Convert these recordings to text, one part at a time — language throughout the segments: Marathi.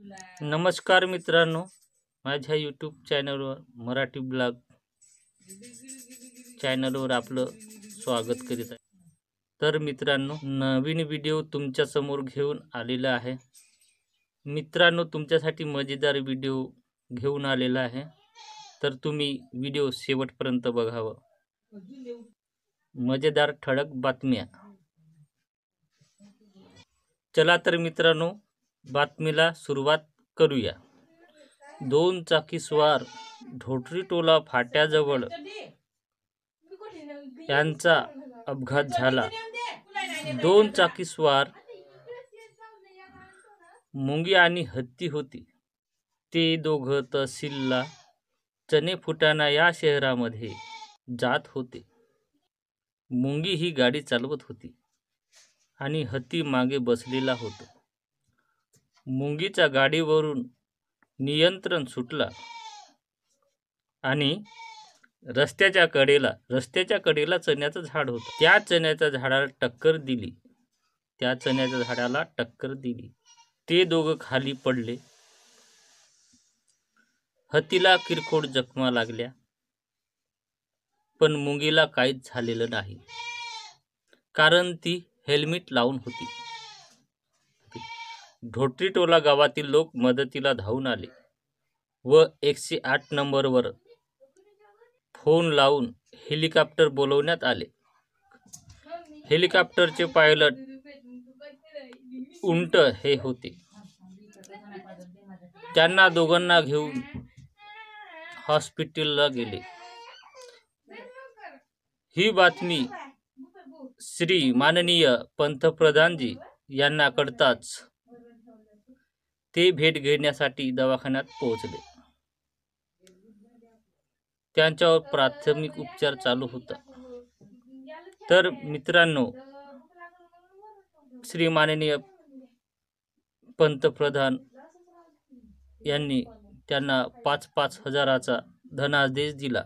नमस्कार मित्रांनो, माझ्या यूट्यूब चॅनलवर मराठी ब्लॉग चॅनलवर आपलं स्वागत करीत आहे। तर मित्रांनो, नवीन व्हिडिओ तुमच्या समोर घेऊन आलेला आहे। मित्रांनो, तुमच्यासाठी मजेदार व्हिडिओ घेऊन आलेला आहे, तर तुम्ही व्हिडिओ शेवटपर्यंत बघावं। मजेदार ठळक बातम्या। चला तर मित्रांनो, बातमीला सुरुवात करूया। 2 चाकी स्वार ढोटरी टोला फाट्याजवळ यांचा अपघात झाला। 2 चाकी स्वार मुंगी आणि हत्ती होती। ते दोघं तहसीलला चने फुटाणा या शहरामध्ये जात होते। मुंगी ही गाडी चालवत होती आणि हत्ती मागे बसलेला होता। मुंगीचा गाडीवरून नियंत्रण सुटला आणि रस्त्याच्या कडेला चण्याचं झाड होतं। त्या चण्याच्या झाडाला टक्कर दिली। ते दोघं खाली पडले। हत्तीला किरकोळ जखमा लागल्या, पण मुंगीला काहीच झालेलं नाही, कारण ती हेल्मेट लावून होती। ढोटरीटोला गावातील लोक मदतीला धावून आले व 108 नंबरवर फोन लावून हेलिकॉप्टर बोलवण्यात आले। हेलिकॉप्टरचे पायलट उंट हे होते। त्यांना दोघांना घेऊन हॉस्पिटलला गेले। ही बातमी श्री माननीय पंतप्रधानजी यांना कळताच ते भेट घेण्यासाठी दवाखान्यात पोहोचले। त्यांच्यावर प्राथमिक उपचार चालू होता। तर मित्रांनो, श्री माननीय पंतप्रधान यांनी त्यांना 5-5 हजाराचा धनादेश दिला।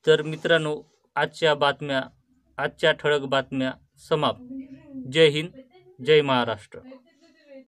तर मित्रांनो, आजच्या ठळक बातम्या समाप्त। जय हिंद, जय महाराष्ट्र।